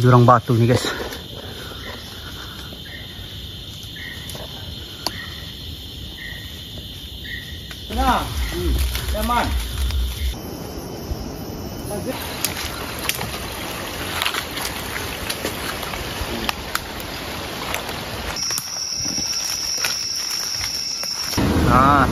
Jurang batu nih guys. Nah, teman. Nah,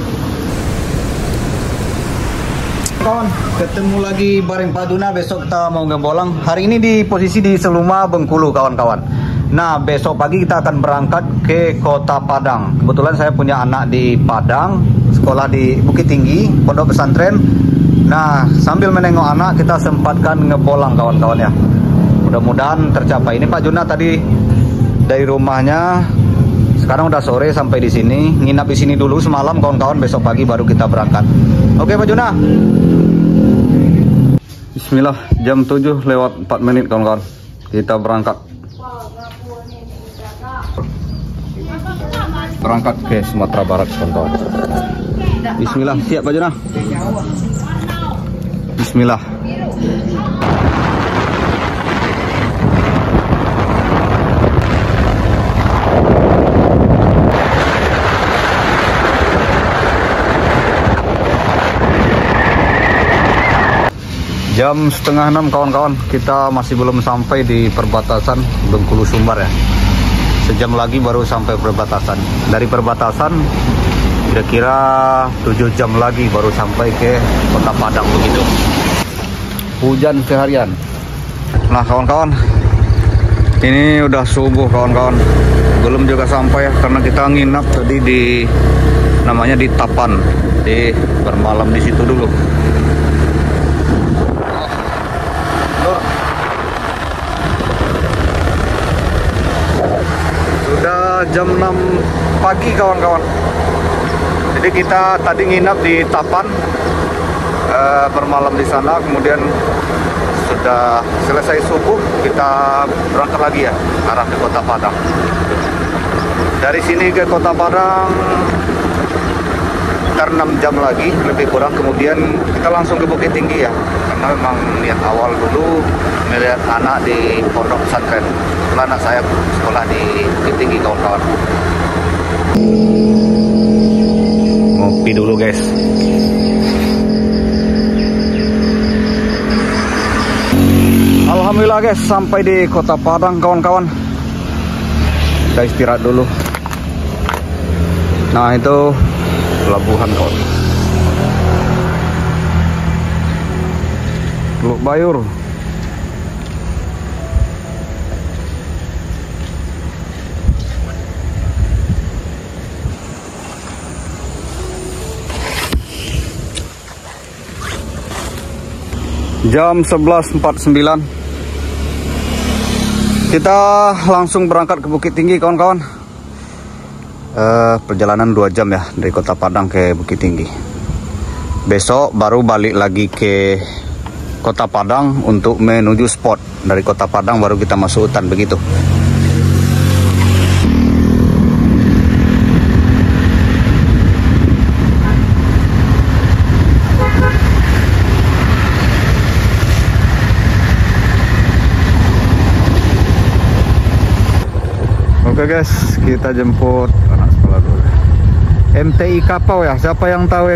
kawan, ketemu lagi bareng Pak Juna. Besok kita mau ngebolang. Hari ini di posisi di Seluma, Bengkulu, kawan-kawan. Nah, besok pagi kita akan berangkat ke Kota Padang. Kebetulan saya punya anak di Padang, sekolah di Bukit Tinggi, pondok pesantren. Nah, sambil menengok anak, kita sempatkan ngebolang, kawan-kawan ya. Mudah-mudahan tercapai. Ini Pak Juna tadi dari rumahnya. Sekarang udah sore sampai di sini. Nginap di sini dulu semalam, kawan-kawan. Besok pagi baru kita berangkat. Oke, Pak Juna. Bismillah, jam 7 lewat 4 menit, kawan-kawan. Kita berangkat. Berangkat ke Sumatera Barat, kawan-kawan. Bismillah, siap Pak Juna? Bismillah. Jam setengah 6, kawan-kawan. Kita masih belum sampai di perbatasan Bengkulu Sumbar ya. Sejam lagi baru sampai perbatasan. Dari perbatasan kira-kira 7 jam lagi baru sampai ke Kota Padang begitu. Hujan seharian. Nah, kawan-kawan, ini udah subuh, kawan-kawan. Belum juga sampai ya, karena kita nginap tadi di namanya di Tapan. Di bermalam di situ dulu. Sudah jam 6 pagi, kawan-kawan. Jadi kita tadi nginap di Tapan, bermalam di sana. Kemudian sudah selesai subuh, kita berangkat lagi ya, arah ke Kota Padang. Dari sini ke Kota Padang sekitar 6 jam lagi, lebih kurang. Kemudian kita langsung ke Bukit Tinggi ya, karena memang niat awal dulu melihat anak di pondok pesantren. Setelah anak saya sekolah di Bukit Tinggi, kawan-kawan. Ngopi dulu guys. Alhamdulillah guys, sampai di Kota Padang, kawan-kawan. Kita istirahat dulu. Nah, itu pelabuhan, kawan. Teluk Bayur. Jam 11.49. Kita langsung berangkat ke Bukit Tinggi, kawan-kawan. Perjalanan 2 jam ya dari Kota Padang ke Bukit Tinggi. Besok baru balik lagi ke Kota Padang untuk menuju spot. Dari Kota Padang baru kita masuk hutan begitu. Oke guys, kita jemput anak sekolah dulu. MTI Kapau ya, siapa yang tahu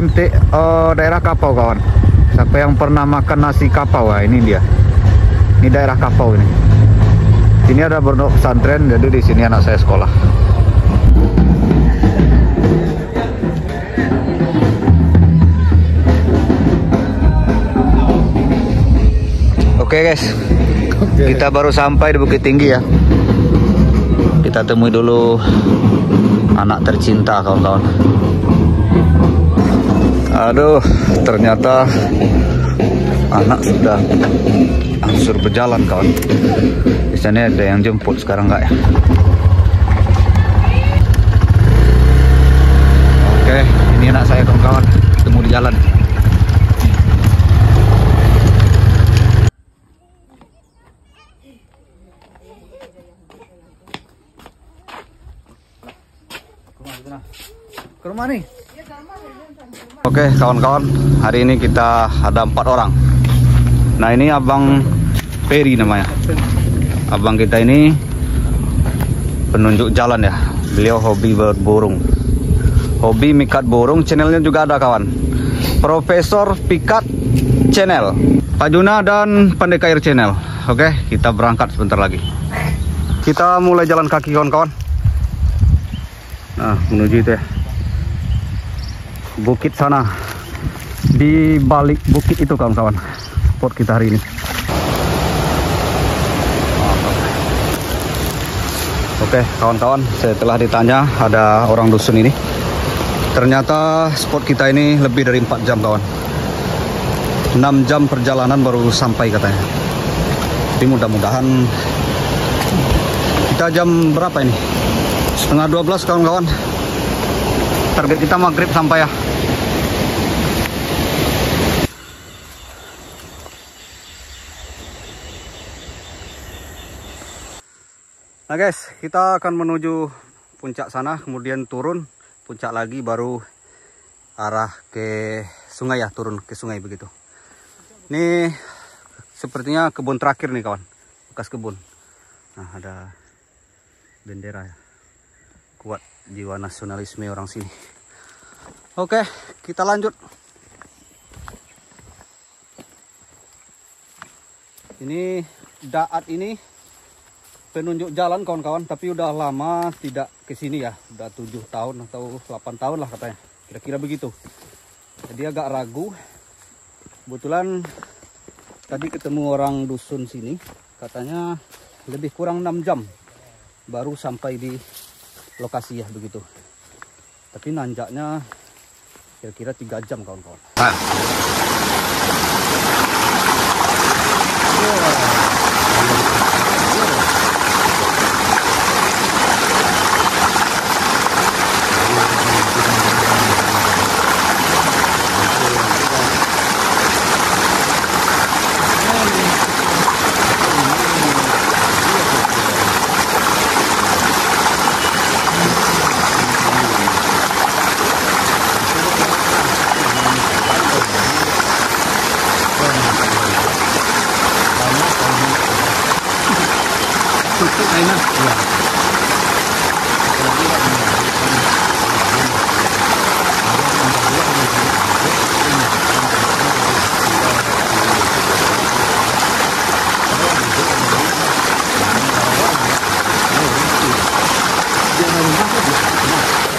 daerah Kapau, kawan? Siapa yang pernah makan nasi kapau? Nah, ini dia. Ini daerah Kapau ini. Sini ada pondok pesantren, jadi di sini anak saya sekolah. Oke guys, kita baru sampai di Bukit Tinggi ya. Kita temui dulu anak tercinta, kawan-kawan. Aduh, ternyata anak sudah hancur berjalan, kawan. Di sana ada yang jemput, sekarang enggak ya? Oke, ini anak saya, kawan-kawan. Ketemu di jalan. Ke rumah nih. Oke, kawan-kawan, hari ini kita ada 4 orang. Nah, ini Abang Peri namanya. Abang kita ini penunjuk jalan ya. Beliau hobi berburung, hobi mikat burung. Channelnya juga ada kawan, Profesor Pikat Channel, Pak Juna dan Pandekair Channel. Oke, kita berangkat sebentar lagi. Kita mulai jalan kaki kawan-kawan. Nah, menuju itu ya, bukit sana. Di balik bukit itu kawan-kawan spot kita hari ini. Oke kawan-kawan, setelah ditanya ada orang dusun ini, ternyata spot kita ini lebih dari 4 jam kawan. 6 jam perjalanan baru sampai katanya. Jadi mudah-mudahan kita jam berapa ini? Setengah 12 kawan-kawan. Target kita maghrib sampai ya. Nah guys, kita akan menuju puncak sana, kemudian turun puncak lagi, baru arah ke sungai ya, turun ke sungai begitu. Ini sepertinya kebun terakhir nih kawan, bekas kebun. Nah ada bendera ya, kuat jiwa nasionalisme orang sini. Oke, kita lanjut. Ini Daat ini penunjuk jalan kawan-kawan, tapi udah lama tidak ke sini ya, udah 7 tahun atau 8 tahun lah katanya, kira-kira begitu. Jadi agak ragu. Kebetulan tadi ketemu orang dusun sini, katanya lebih kurang 6 jam baru sampai di lokasi ya begitu. Tapi nanjaknya kira-kira 3 jam kawan-kawan.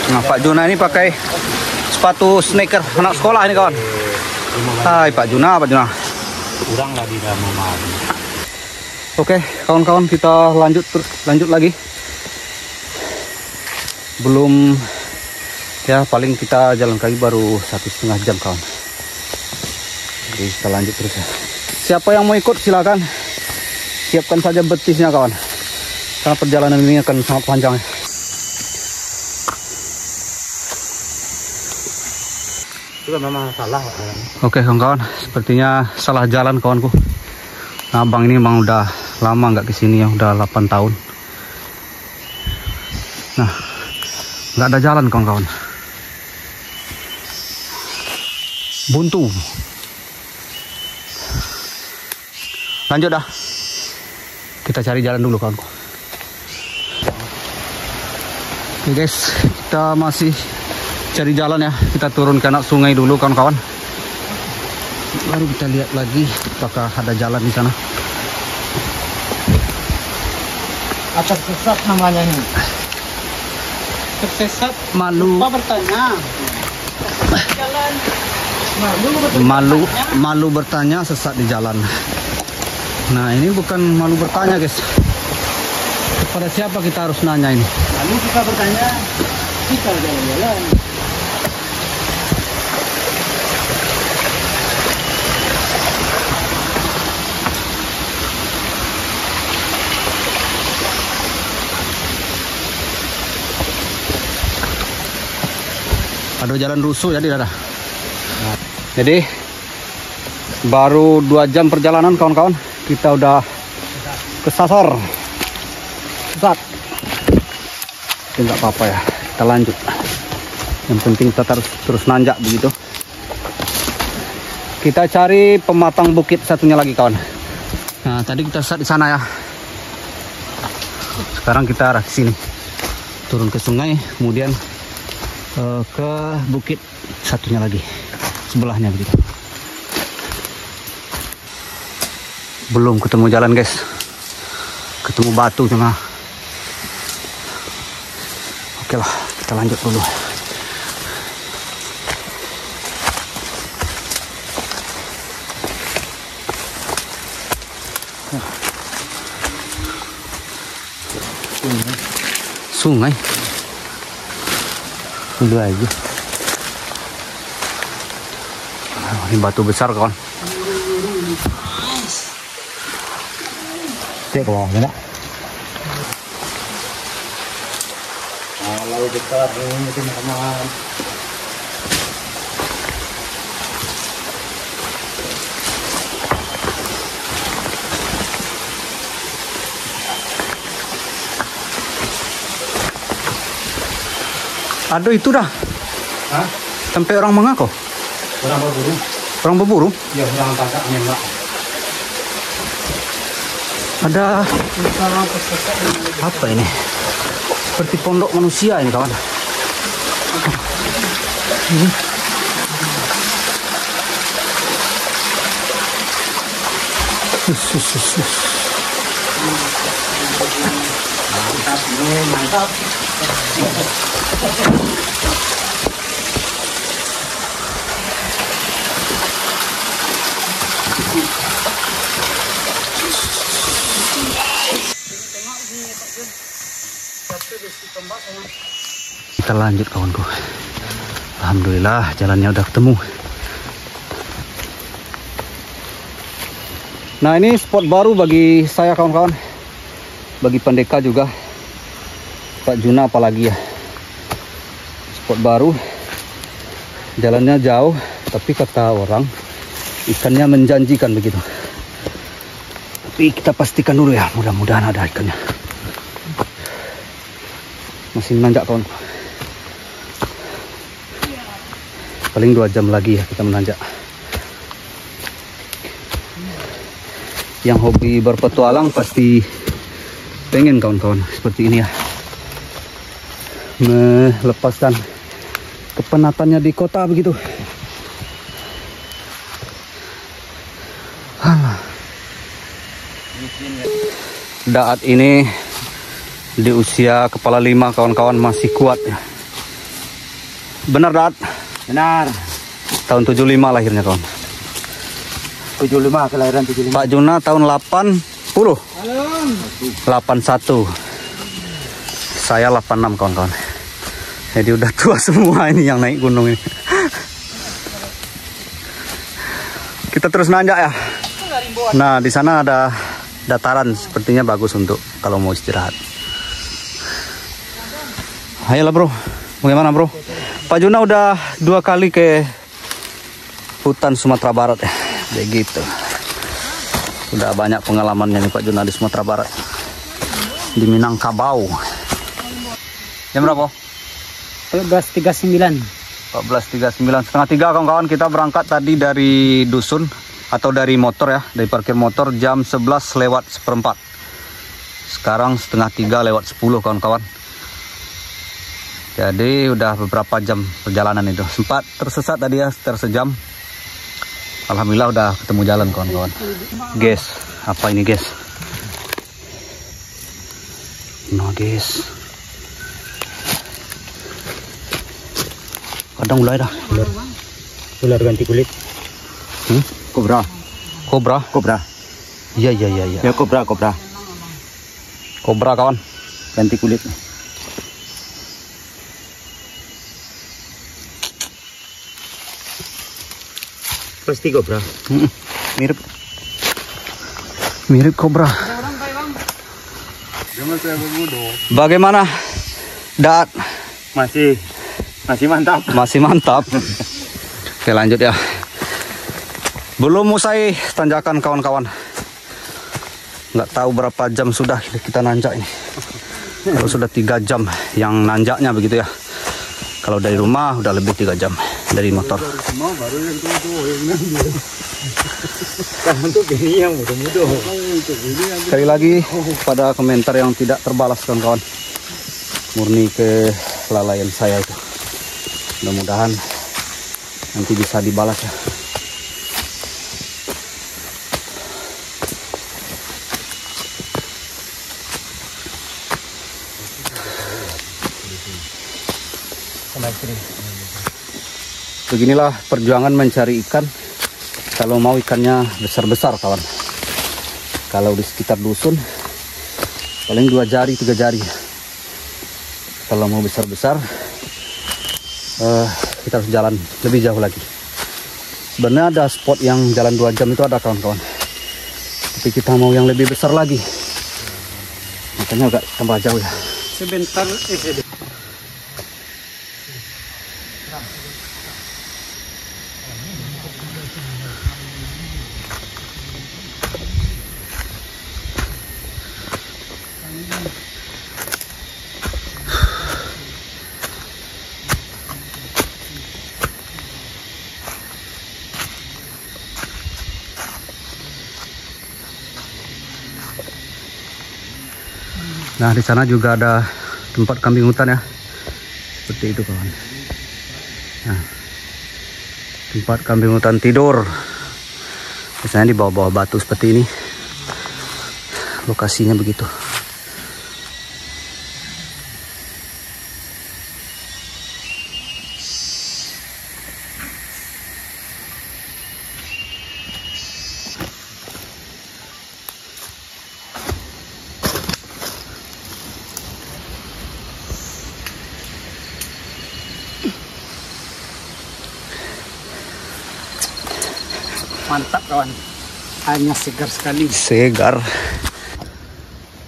Nah, Pak Juna ini pakai sepatu sneaker anak sekolah ini kawan. Hai Pak Juna, Pak Juna. Kurang lah di dalam rumah. Oke kawan-kawan, kita lanjut lagi. Belum ya, paling kita jalan kaki baru 1,5 jam kawan. Jadi kita lanjut terus ya. Siapa yang mau ikut silakan, siapkan saja betisnya kawan, karena perjalanan ini akan sangat panjang ya. Itu memang salah. Oke kawan-kawan, sepertinya salah jalan kawanku. Nah, abang ini memang udah lama nggak kesini ya, udah 8 tahun. Nah, nggak ada jalan kawan-kawan. Buntu. Lanjut dah. Kita cari jalan dulu kawanku. Oke guys, kita masih cari jalan ya. Kita turun ke anak sungai dulu kawan-kawan, baru kita lihat lagi apakah ada jalan di sana. Atas sesat namanya ini. Tersesat. Malu. Lupa bertanya. Jalan. Malu bertanya, sesat di jalan. Nah ini bukan malu bertanya guys. Kepada siapa kita harus nanya ini? Lalu kita bertanya, kita jalan-jalan. Ada jalan rusuh jadi dah. Jadi baru 2 jam perjalanan kawan-kawan, kita udah kesasar. Sesat. Tapi nggak apa-apa ya, kita lanjut. Yang penting kita terus nanjak begitu. Kita cari pematang bukit satunya lagi kawan. Nah tadi kita start di sana ya. Sekarang kita arah ke sini, turun ke sungai, kemudian ke bukit satunya lagi, sebelahnya begitu. Belum ketemu jalan guys, ketemu batu cuma. Oke lah, kita lanjut dulu. Sungai dulu aja. Ini batu besar kawan. Cek bawah ya. Kalau dekat ini teman-teman. Aduh itu dah. Hah? Sampai orang mengaku. Orang berburu. Orang berburu? Ya, orang tangkap nembak. Ada apa ini? Seperti pondok manusia ini kawan. Ini. Mantap. Kita lanjut kawanku. Alhamdulillah jalannya udah ketemu. Nah ini spot baru bagi saya kawan-kawan, bagi pendeka juga, Pak Juna apalagi ya. Spot baru, jalannya jauh, tapi kata orang ikannya menjanjikan begitu. Tapi kita pastikan dulu ya, mudah-mudahan ada ikannya. Masih menanjak kawan. Paling 2 jam lagi ya kita menanjak. Yang hobi berpetualang pasti pengen kawan-kawan seperti ini ya, melepaskan kepenatannya di kota begitu. Daat ini di usia kepala 5 kawan-kawan masih kuat ya. Benar Daat? Benar. Tahun 75 lahirnya kawan. 75, kelahiran 75. Pak Juna tahun 80. 81. Saya 86 kawan-kawan. Jadi udah tua semua ini yang naik gunung ini. Kita terus nanjak ya. Nah, di sana ada dataran, sepertinya bagus untuk kalau mau istirahat. Ayolah bro, bagaimana bro? Pak Juna udah 2 kali ke hutan Sumatera Barat ya, begitu. Udah banyak pengalamannya nih Pak Juna di Sumatera Barat, di Minangkabau. Jam berapa? 14.39. 14.39, setengah 3 kawan-kawan. Kita berangkat tadi dari dusun atau dari motor ya, dari parkir motor jam 11:04. Sekarang setengah 3 lewat 10 kawan-kawan. Jadi udah beberapa jam perjalanan itu. Sempat tersesat tadi ya, sekitar sejam. Alhamdulillah udah ketemu jalan kawan-kawan. Guys, apa ini guys? No guys. Kadang mulai dah. Ular ganti kulit. Kobra. Kobra? Kobra. Iya. Ya kobra. Kobra kawan. Ganti kulit. Pasti kobra. Mirip kobra. Bagaimana Daat? Masih mantap. Masih mantap. Oke lanjut ya. Belum usai tanjakan kawan-kawan. Nggak tahu berapa jam sudah kita nanjak ini. Kalau sudah 3 jam yang nanjaknya begitu ya. Kalau dari rumah udah lebih 3 jam dari motor. Untuk ini yang mudah-mudah. Sekali lagi pada komentar yang tidak terbalas kawan-kawan, murni kelalaian saya itu. Mudah-mudahan nanti bisa dibalas ya. Beginilah perjuangan mencari ikan. Kalau mau ikannya besar-besar kawan. Kalau di sekitar dusun paling 2 jari 3 jari. Kalau mau besar-besar kita harus jalan lebih jauh lagi. Sebenarnya ada spot yang jalan 2 jam itu ada kawan-kawan, tapi kita mau yang lebih besar lagi, makanya agak tambah jauh ya. Sebentar Nah, di sana juga ada tempat kambing hutan ya, seperti itu kawan. Nah, tempat kambing hutan tidur, biasanya di bawah-bawah batu seperti ini. Lokasinya begitu. mantap kawan, airnya segar sekali. Segar.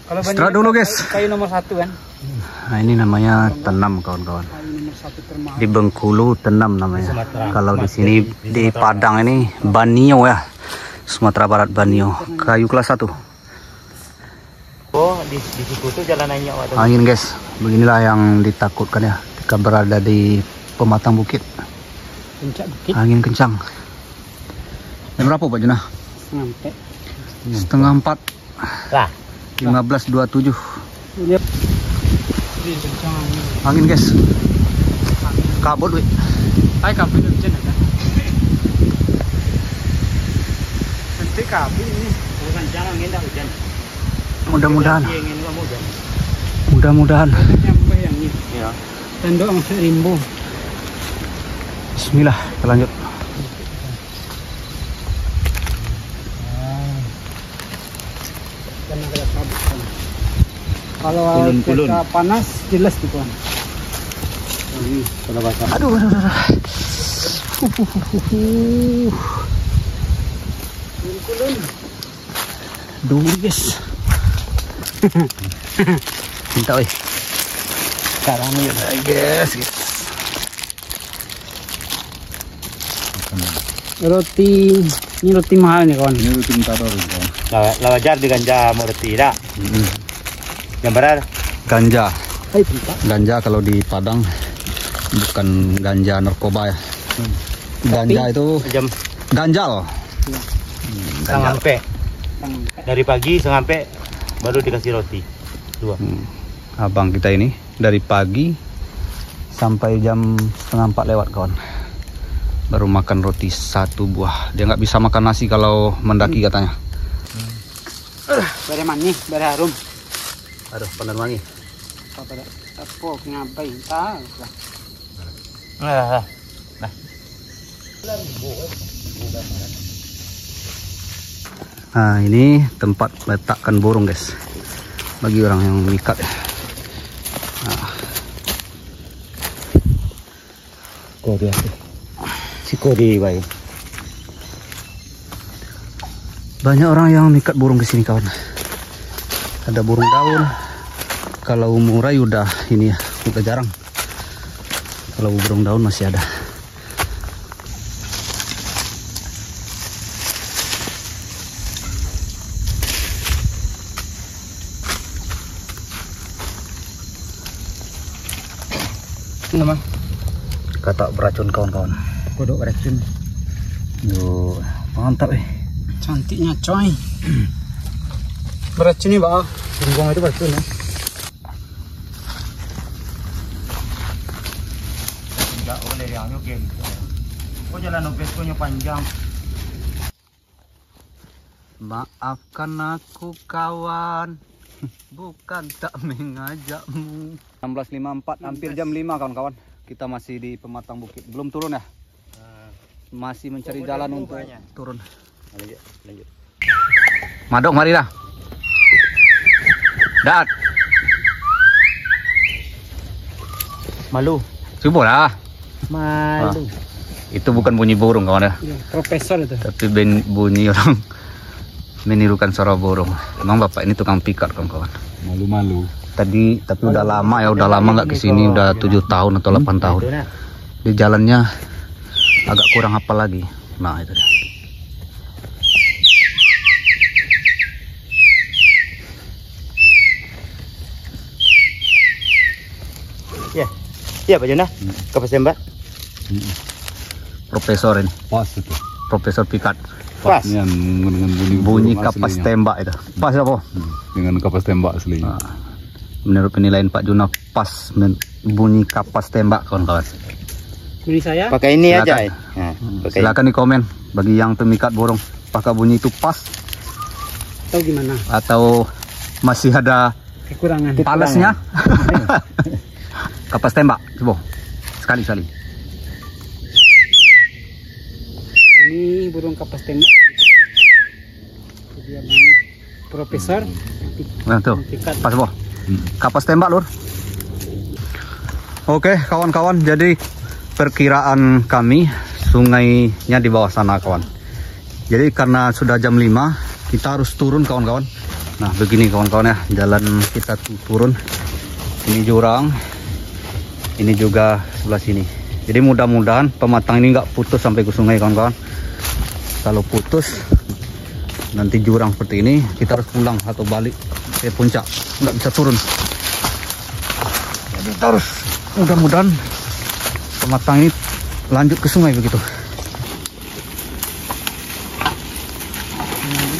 Kalau Istirahat dulu guys. Kayu nomor 1 kan. Nah, ini namanya tenam kawan-kawan. Kayu nomor 1 termahal. Di Bengkulu tenam namanya. Kalau di sini di Padang ini banio ya. Sumatera Barat banio. Kayu kelas 1. Oh, di situ tuh jalanannya waktu. Angin guys, beginilah yang ditakutkan ya ketika berada di pematang bukit. Puncak bukit. Angin kencang. Jam berapa Pak Junah? Sampai. Setengah 4. Lah, 15.27. Lihat. Ini kencang angin. Angin guys. Kabut weh. Ay kabin hujan kan. Nanti kabin ini. bukan jangan ngendak hujan. Mudah-mudahan. Ingin kamu hujan. Mudah-mudahan. Nyampe yang ini. Ya. Tendok masuk rimbo. Bismillah, kita lanjut. Kalau Kulun-kulun. kita panas jelas tuh kan. Kalau basah. Aduh, aduh, aduh. Kulun. Dulu guys. Minta weh. Sekarang ya Guys. roti, ini roti mahal nih kawan. Ini rutin taruh kawan. Lawajar di ganja mau tidak. Yang benar. Ganja. Hai pinta. Ganja kalau di Padang bukan ganja narkoba ya. Ganja itu Jam ganjal. setengah sampai. Dari pagi sampai baru dikasih roti 2. Abang kita ini dari pagi sampai jam setengah 4 lewat kawan. Baru makan roti 1 buah. Dia nggak bisa makan nasi kalau mendaki katanya. Bare manis, bare harum. Aduh, pandan wangi. Apa ngapain? Tahu lah. Nah. Nah, ini tempat letakkan burung guys. Bagi orang yang mikat ya. Nah, Kodi aku. Si kodi baik. banyak orang yang mikat burung ke sini kawan. Ada burung daun. Kalau murai udah ini ya, udah jarang. Kalau burung daun masih ada. Nama Kata beracun kawan-kawan. kodok racun. Duh, mantap Cantiknya coy. Beracun nih, Bang. Buang itu beracun ya. Enggak boleh yang nyukin. Kok jalan Vespa-nya panjang? Maafkan aku kawan, bukan tak mengajakmu. 16.54, hampir jam 5 kawan-kawan. Kita masih di pematang bukit, belum turun ya? Masih mencari jalan untuk turun. Lanjut. Madok mari dah. Dat. Malu. Coba lah. Malu. Itu bukan bunyi burung kawan ya. Profesor itu. Tapi bunyi orang menirukan suara burung. Emang bapak ini tukang pikat kawan-kawan. Malu-malu. Tadi tapi udah lama ya, udah lama nggak kesini, udah 7 tahun atau 8 tahun. Di jalannya agak kurang apa lagi. Nah itu dia. Iya Pak Jona, kapas tembak. Profesor ini, Pas itu. Profesor pikat. Pas. Iya. Dengan Bunyi kapas tembak itu. Pas apa? Dengan kapas tembak aslinya. Nah, menurut penilaian Pak Juna pas bunyi kapas tembak kawan-kawan. Bunyi saya. Pakai ini Silakan. aja. Nah, pakai Silakan di komen bagi yang pemikat burung, apakah bunyi itu pas Tahu gimana? atau masih ada Kekurangan. palesnya? Kapas tembak, coba sekali-sekali. Ini burung kapas tembak. Dia banyak profesor. Nah tuh, Pikat. pas boh. Kapas tembak lur. Oke kawan-kawan, jadi perkiraan kami sungainya di bawah sana kawan. Jadi karena sudah jam 5 kita harus turun kawan-kawan. Nah begini kawan-kawan ya, jalan kita turun. Ini jurang, ini juga sebelah sini. Jadi mudah-mudahan pematang ini nggak putus sampai ke sungai kawan-kawan. Kalau putus nanti jurang seperti ini, kita harus pulang atau balik ke puncak, nggak bisa turun. Jadi kita harus mudah-mudahan pematang ini lanjut ke sungai begitu.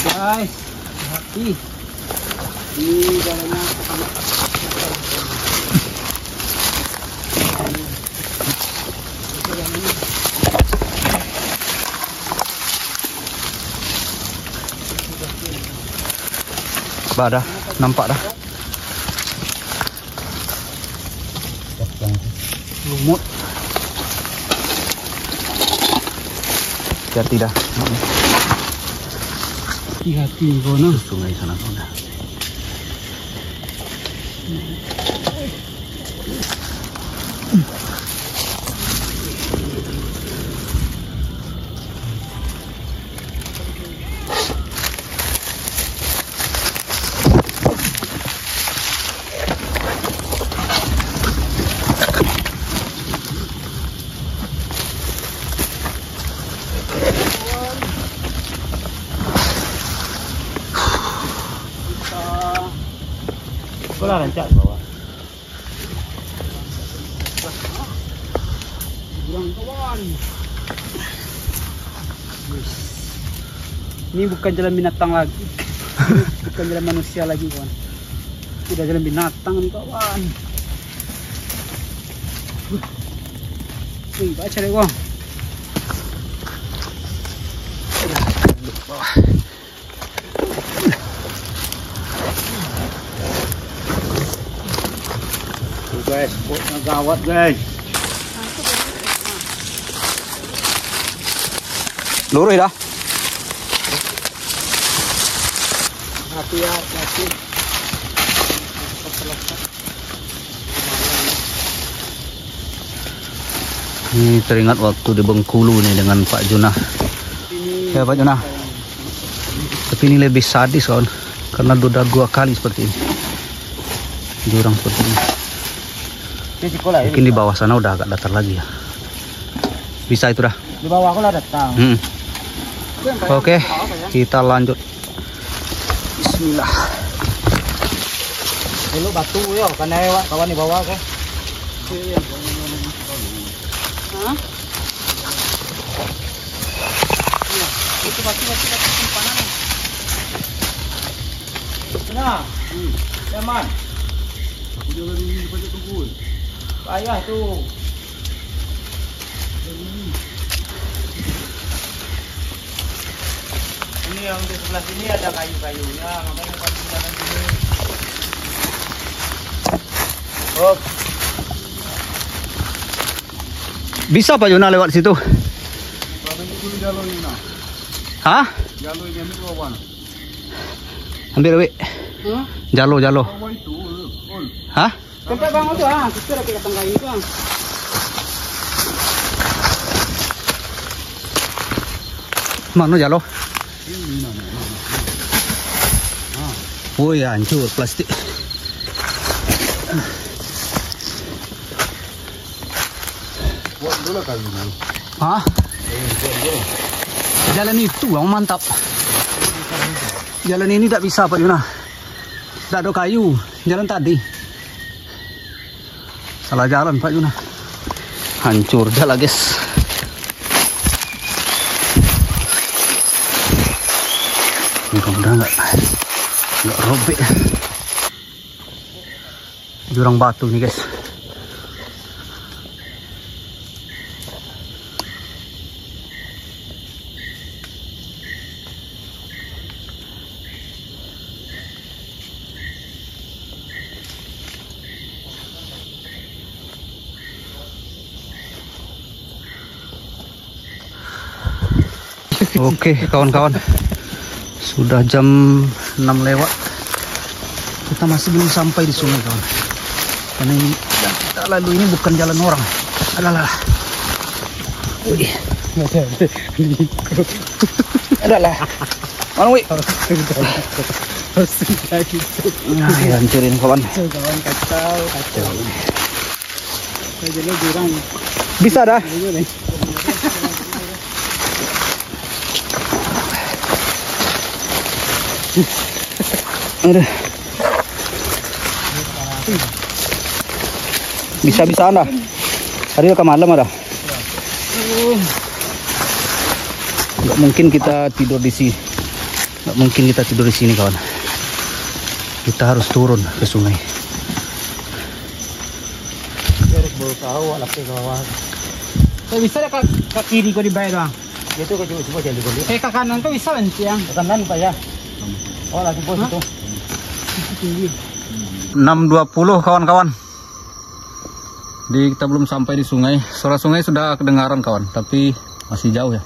Guys, hati. Ini jalannya Bah dah, nampak dah. lumut. Hati-hati dah. Hati-hati kono. Sungai sana kawan. Bola rancak bawah. Burung kawan. Ini bukan jalan binatang lagi. Bukan jalan manusia lagi kawan. Sudah jalan binatang nih kawan. Wih, baca deh kawan. Guys, spotnya gawat guys. Luruh dah. Hati ya, hati. Ini teringat waktu di Bengkulu nih dengan Pak Juna. Ya Pak Juna. Tapi ini lebih sadis kawan, karena sudah 2 kali seperti ini. Jurang seperti ini. Ini sekolah Mungkin di bawah sana udah agak datar lagi ya. Bisa itu dah. Di bawah aku lah datang. Oke, kita lanjut. Bismillah. Dulu batu yo, kan kawan di bawah ke. Hah? Itu batu simpanan. Nah, Yaman. Aku jangan ini pada tunggu. Payah tuh. Ini yang di sebelah sini ada kayu-kayunya, makanya kami jalan sini. Oh. Bisa Pak Yuna lewat situ? Hah? Jalur ini ambil kawan. Ambil Wi. Jalo. Kawan itu, Hah? Tempat bang itu kita lagi datang kayu itu Mana jalo? Oh ya, hancur plastik. buat dulu kali ini. Hah? Jalan itu bang mantap. Jalan ini tak bisa Pak Yuna. Tak ada kayu. Jalan tadi. Salah jalan Pak Yuna. Hancur jalan guys. Mudah-mudahan nggak robek. Jurang batu nih guys. Oke kawan-kawan, sudah jam 6 lewat. Kita masih belum sampai di sungai kawan. Karena ini yang kita lalu ini bukan jalan orang. Adalah mana Wi? Nah, hancurin kawan. kawan kacau. Jadi jurang. Bisa dah. Aduh. Bisa anda. Hari ke malam ada. Nggak mungkin kita tidur di sini. Nggak mungkin kita tidur di sini kawan. Kita harus turun ke sungai. Harus baru tahu anak ke bawah. Saya bisa ada ke kiri kau dibayar bang. Itu kau coba jadi kau. Ke kanan tuh bisa nanti yang. Ke kanan Pak ya. Oh lagi bos itu. Tinggi. 6.20 kawan-kawan. Kita belum sampai di sungai. Suara sungai sudah kedengaran kawan, tapi masih jauh ya.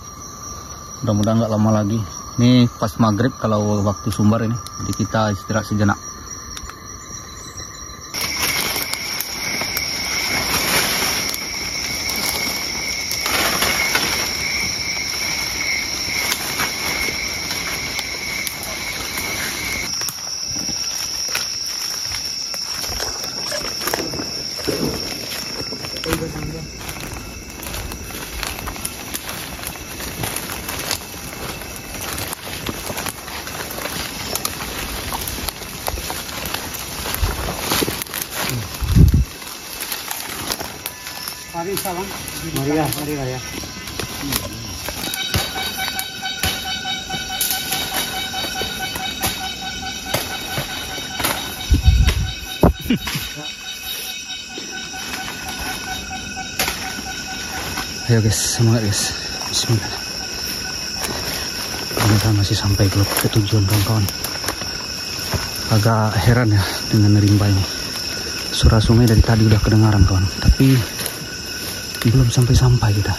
Mudah-mudahan nggak lama lagi. Ini pas maghrib kalau waktu sumber ini. Jadi kita istirahat sejenak. Mari salam. Mari ya. Ayo guys, semangat guys. Bismillah. Kita masih sampai ke tujuan kawan-kawan. Agak heran ya dengan rimba ini. Suara sungai dari tadi udah kedengaran kawan, tapi belum sampai-sampai kita.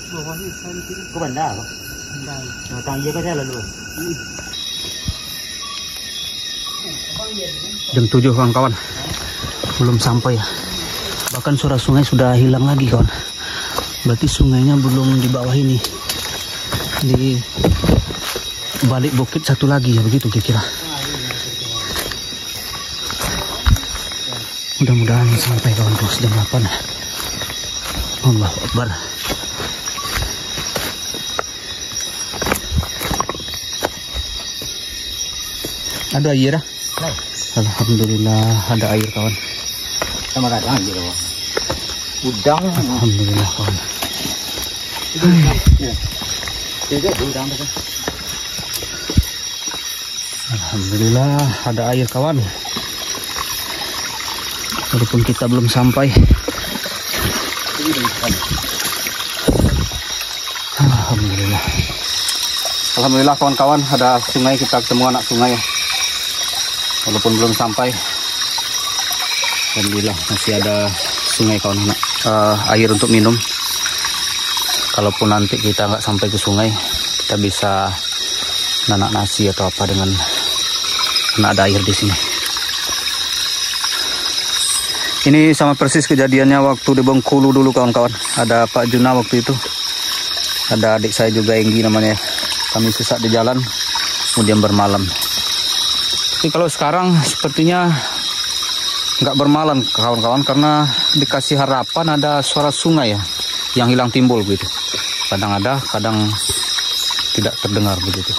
Bawahnya saya kiri. Kau benda apa? Andai. Tang iya kau jalan dulu. Jam 7 kawan-kawan. Belum sampai ya. Bahkan suara sungai sudah hilang lagi kawan. Berarti sungainya belum di bawah ini. Di balik bukit satu lagi ya, begitu kira-kira. Mudah-mudahan sampai kawan terus jam 8. Allahu Akbar. Ada air dah? Alhamdulillah ada air kawan. Sama kadang gitu. Udang. Alhamdulillah kawan. Alhamdulillah ada air kawan. Walaupun kita belum sampai. Alhamdulillah. Alhamdulillah kawan-kawan, ada sungai, kita ketemu anak sungai. Walaupun belum sampai. Alhamdulillah masih ada sungai kawan, air untuk minum. Kalaupun nanti kita nggak sampai ke sungai, kita bisa nanak nasi atau apa dengan karena ada air di sini. Ini sama persis kejadiannya waktu di Bengkulu dulu kawan-kawan. Ada Pak Juna waktu itu. Ada adik saya juga, Enggi namanya. Kami sesat di jalan, kemudian bermalam. Tapi kalau sekarang sepertinya nggak bermalam kawan-kawan, karena dikasih harapan ada suara sungai ya, yang hilang timbul begitu. Kadang ada, kadang tidak terdengar begitu.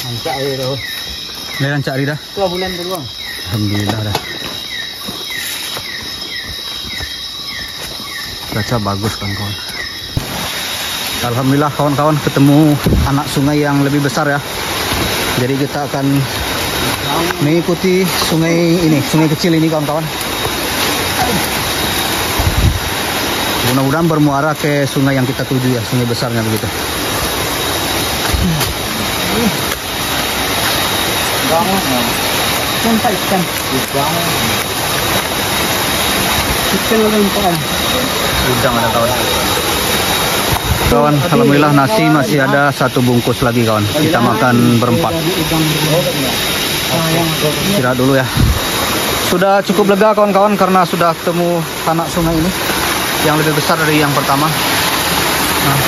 Ancak air tu. Ancak dah. 2 bulan tu bang. Alhamdulillah dah. Cuaca bagus kawan-kawan. Alhamdulillah kawan-kawan, ketemu anak sungai yang lebih besar ya. Jadi kita akan mengikuti sungai ini, sungai kecil ini kawan-kawan. Mudah-mudahan bermuara ke sungai yang kita tuju ya, sungai besarnya begitu. Udang ada kawan. Kawan, alhamdulillah nasi masih ada 1 bungkus lagi kawan. Kita makan berempat. Istirahat dulu ya. Sudah cukup lega kawan-kawan karena sudah ketemu anak sungai ini yang lebih besar dari yang pertama. Nah.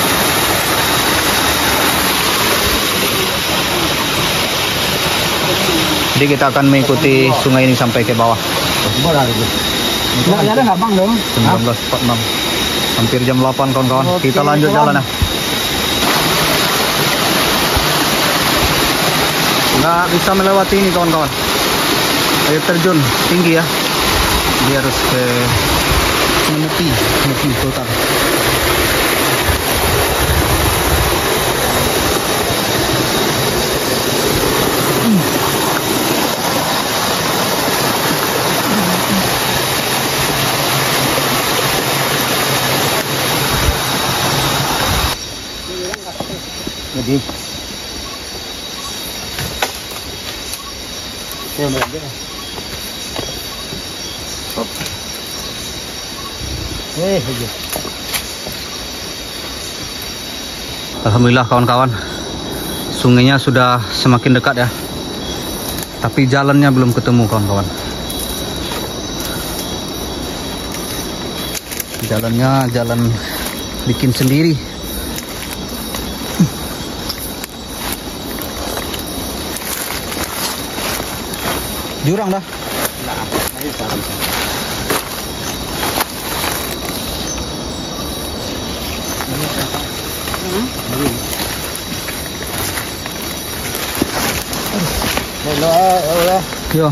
Jadi kita akan mengikuti sungai ini sampai ke bawah. Nggak ada nggak bang dong? 19.46. Hampir jam 8 kawan-kawan. Kita lanjut jalan ya. Nggak bisa melewati ini kawan-kawan. Air terjun tinggi ya. Dia harus ke menepi total. Jadi Alhamdulillah kawan-kawan, sungainya sudah semakin dekat ya, tapi jalannya belum ketemu kawan-kawan. Jalannya jalan bikin sendiri. Jurang dah. Yo,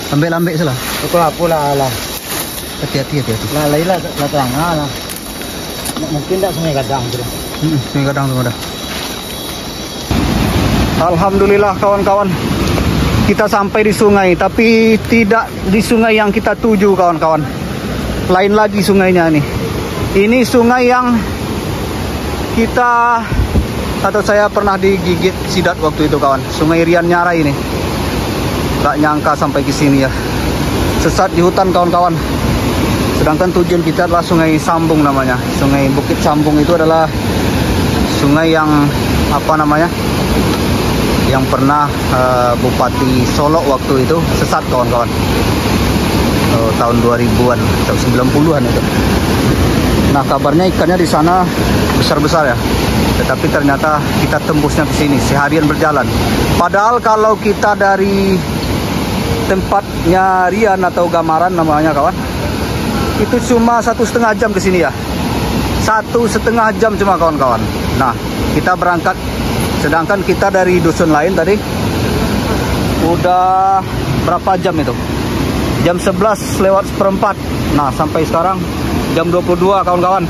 ambil salah. Betul pula lah. Hati-hati. Lah terang lah. Mungkin tak sungai Gadang tu. Sungai Gadang tu ada. Alhamdulillah kawan-kawan, kita sampai di sungai, tapi tidak di sungai yang kita tuju kawan-kawan. Lain lagi sungainya nih. Ini sungai yang kita atau saya pernah digigit sidat waktu itu kawan. Sungai Rian Nyarai ini. Gak nyangka sampai ke sini ya. Sesat di hutan kawan-kawan. Sedangkan tujuan kita adalah Sungai Sambung namanya. Sungai Bukit Sambung itu adalah sungai yang apa namanya? Yang pernah Bupati Solok waktu itu sesat kawan-kawan. Tahun 2000-an atau 90-an itu. Nah, kabarnya ikannya di sana besar-besar ya. Tetapi ternyata kita tembusnya ke sini seharian berjalan. Padahal kalau kita dari tempatnya Rian atau Gamaran namanya kawan, itu cuma 1,5 jam ke sini ya. 1,5 jam cuma kawan-kawan. Nah, kita berangkat, sedangkan kita dari dusun lain tadi udah berapa jam itu? Jam 11:04. Nah, sampai sekarang jam 22 kawan-kawan.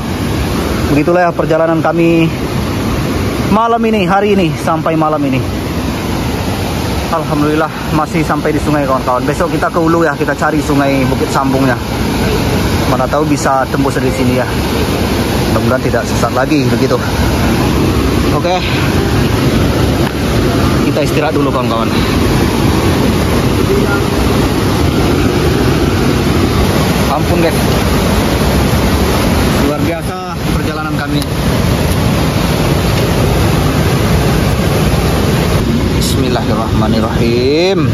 Begitulah ya perjalanan kami malam ini, hari ini sampai malam ini. Alhamdulillah masih sampai di sungai kawan-kawan. Besok kita ke hulu ya, kita cari sungai Bukit Sambungnya. Mana tahu bisa tembus dari sini ya. Mudah-mudahan tidak sesat lagi begitu. Oke. Kita istirahat dulu kawan-kawan. Ampun guys. Luar biasa perjalanan kami. Bismillahirrahmanirrahim.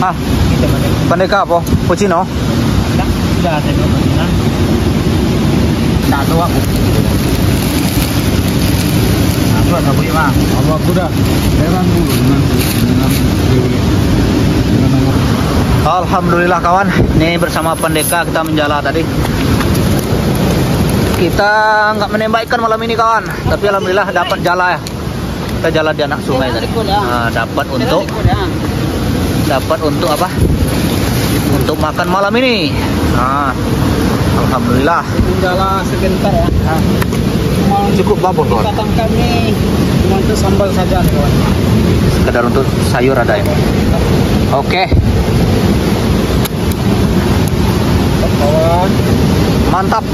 Ah, Pandeka apa? Puccino? Sudah ada Pandeka. Tak tahu aku. Aku tak boleh mah. Aku dah. Memang dulu dengan Alhamdulillah kawan, ini bersama Pandeka kita menjala tadi. Kita nggak menembak ikan malam ini kawan, tapi alhamdulillah dapat jala ya. Kita jala di anak sungai tadi. Nah, dapat untuk apa? Untuk makan malam ini. Nah, alhamdulillah. Jala sebentar ya. Cukup babon kawan. Datang kami cuma untuk sambal saja kawan. Sekedar untuk sayur ada ya. Oke. Kawan. Mantap.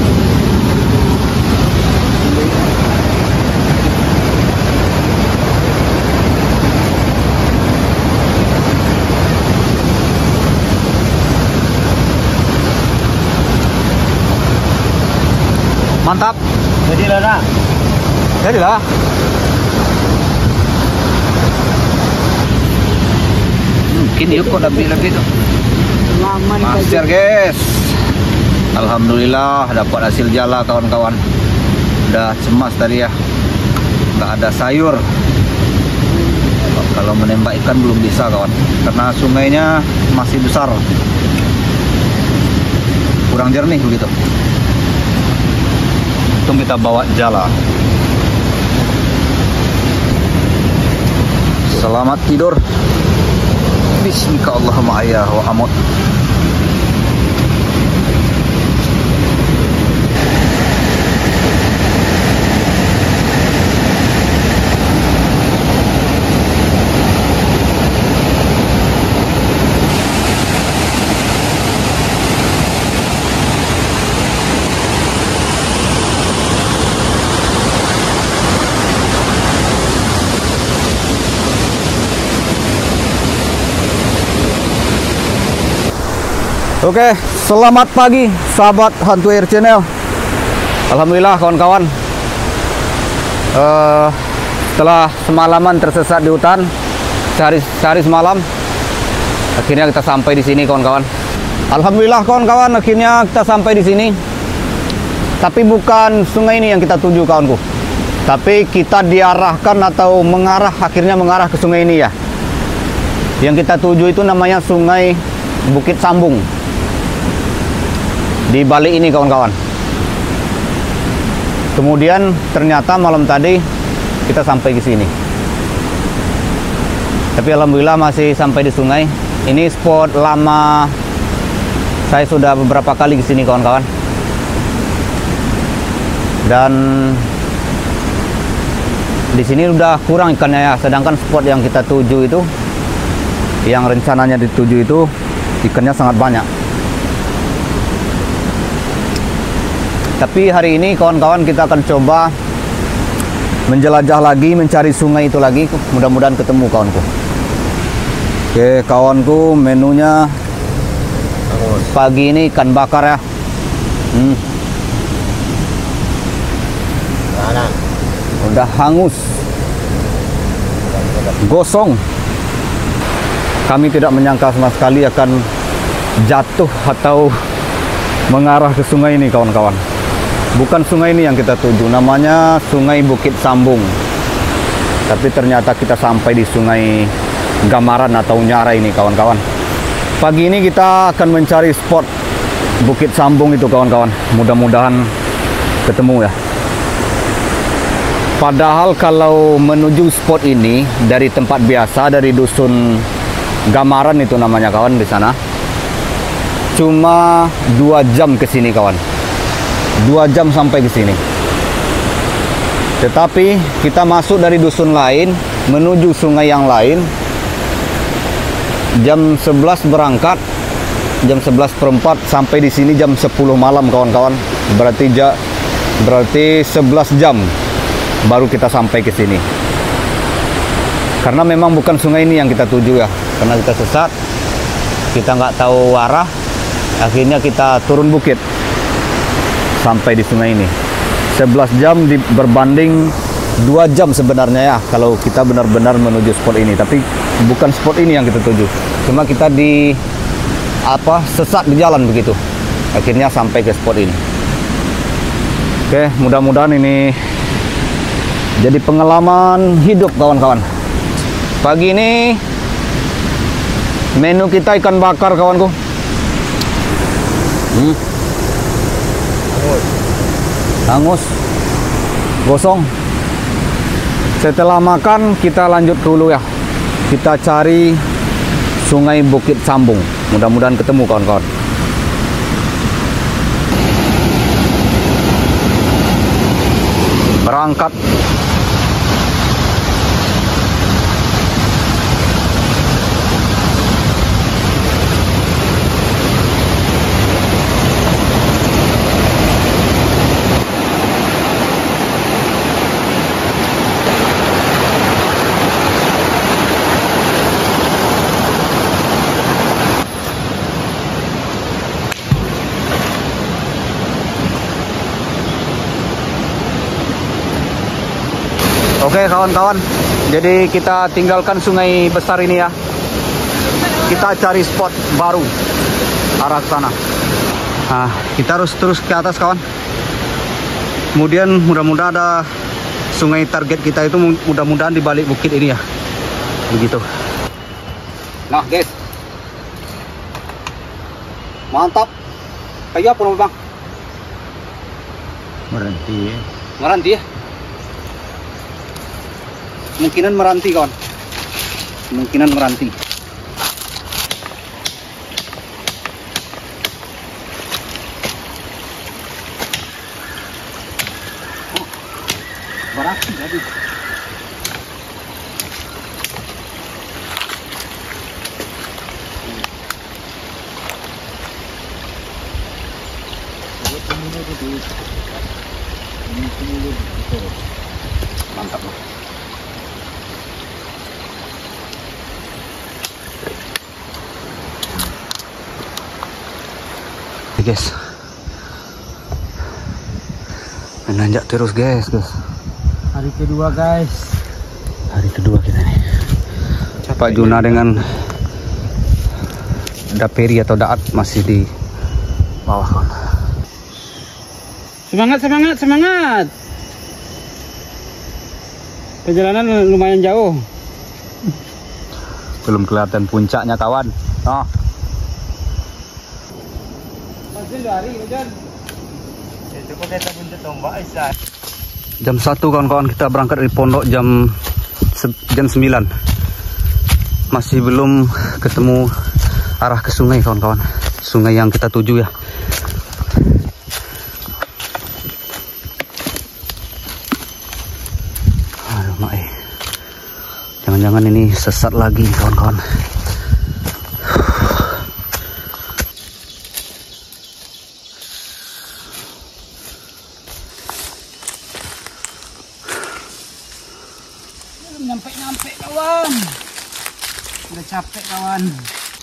Mantap. Jadilah nak. Jadilah. Mungkin yuk kok lebih tu. Lama nih Master guys. Alhamdulillah dapat hasil jala kawan-kawan. Udah cemas tadi ya. Nggak ada sayur. Kalau menembak ikan belum bisa kawan. Karena sungainya masih besar. Kurang jernih begitu. Untung kita bawa jala. Selamat tidur. Bismillahirrahmanirrahim wa amut. Oke, selamat pagi sahabat Hantu Air Channel. Alhamdulillah kawan-kawan, setelah semalaman tersesat di hutan, sehari semalam, akhirnya kita sampai di sini kawan-kawan. Alhamdulillah kawan-kawan, akhirnya kita sampai di sini. Tapi bukan sungai ini yang kita tuju kawanku, tapi kita diarahkan atau akhirnya mengarah ke sungai ini ya. Yang kita tuju itu namanya Sungai Bukit Sambung. Di balik ini kawan-kawan. Kemudian ternyata malam tadi kita sampai ke sini. Tapi alhamdulillah masih sampai di sungai. Ini spot lama. Saya sudah beberapa kali ke sini kawan-kawan. Dan di sini udah kurang ikannya ya. Sedangkan spot yang kita tuju itu, yang rencananya dituju itu, ikannya sangat banyak. Tapi hari ini kawan-kawan kita akan coba menjelajah lagi, mencari sungai itu lagi. Mudah-mudahan ketemu kawanku. Oke kawanku, menunya pagi ini ikan bakar ya. Udah hangus, gosong. Kami tidak menyangka sama sekali akan jatuh atau mengarah ke sungai ini kawan-kawan. Bukan sungai ini yang kita tuju, namanya Sungai Bukit Sambung. Tapi ternyata kita sampai di Sungai Gamaran atau Nyara ini kawan-kawan. Pagi ini kita akan mencari spot Bukit Sambung itu kawan-kawan. Mudah-mudahan ketemu ya. Padahal kalau menuju spot ini dari tempat biasa, dari dusun Gamaran itu namanya kawan di sana, cuma 2 jam ke sini kawan. 2 jam sampai ke sini. Tetapi kita masuk dari dusun lain menuju sungai yang lain. Jam 11 berangkat, jam 11:04 sampai di sini jam 10 malam kawan-kawan. Berarti 11 jam baru kita sampai ke sini. Karena memang bukan sungai ini yang kita tuju ya. Karena kita sesat, kita nggak tahu arah. Akhirnya kita turun bukit sampai di sungai ini. 11 jam berbanding 2 jam sebenarnya ya kalau kita benar-benar menuju spot ini. Tapi bukan spot ini yang kita tuju. Cuma kita sesat di jalan begitu. Akhirnya sampai ke spot ini. Oke, mudah-mudahan ini jadi pengalaman hidup kawan-kawan. Pagi ini menu kita ikan bakar kawanku. Hangus, gosong. Setelah makan kita lanjut ke hulu ya. Kita cari Sungai Bukit Sambung. Mudah-mudahan ketemu kawan-kawan. Berangkat. Oke kawan-kawan, jadi kita tinggalkan sungai besar ini ya. Kita cari spot baru arah sana. Nah, kita harus terus ke atas kawan. Kemudian mudah-mudahan ada sungai target kita itu, mudah-mudahan di balik bukit ini ya. Begitu. Nah guys, mantap. Kayak apa bang? Meranti ya. Meranti ya? Kemungkinan meranti kawan. Kemungkinan meranti. Oh, berarti tadi. Mantap lah. Guys, menanjak terus guys. Hari kedua guys. Hari kedua kita nih. Pak Juna dengan Daperi atau Daat masih di bawah kawan. Semangat. Perjalanan lumayan jauh. Belum kelihatan puncaknya kawan. Oh. Jam 1 kawan-kawan, kita berangkat dari pondok jam 9. Masih belum ketemu arah ke sungai kawan-kawan. Sungai yang kita tuju ya. Aduh mak, jangan-jangan ini sesat lagi kawan-kawan. Nyampe kawan. Udah capek kawan.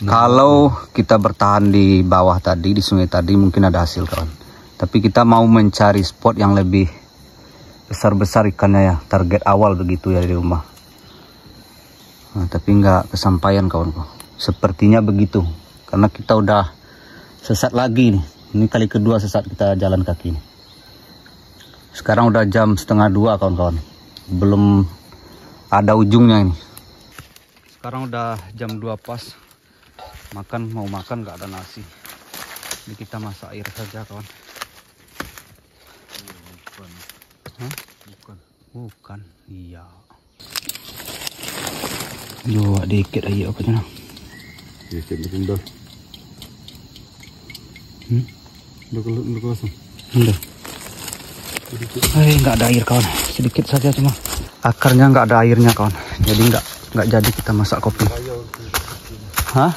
Kalau kita bertahan di bawah tadi, di sungai tadi, mungkin ada hasil kawan. Tapi kita mau mencari spot yang lebih besar-besar ikannya ya. Target awal begitu ya di rumah. Nah, tapi nggak kesampaian kawanku. Sepertinya begitu. Karena kita udah sesat lagi nih. Ini kali kedua sesat kita jalan kaki nih. Sekarang udah jam 1:30 kawan-kawan. Belum ada ujungnya ini. Sekarang udah jam 2 pas. Mau makan nggak ada nasi. Ini kita masak air saja kawan. Bukan. Iya. Yo, dikit aja apa cina? Dikit dah. Udah kosong. Udah. Nggak ada air kawan, sedikit saja cuma akarnya nggak ada airnya kawan, jadi nggak jadi kita masak kopi. Hah?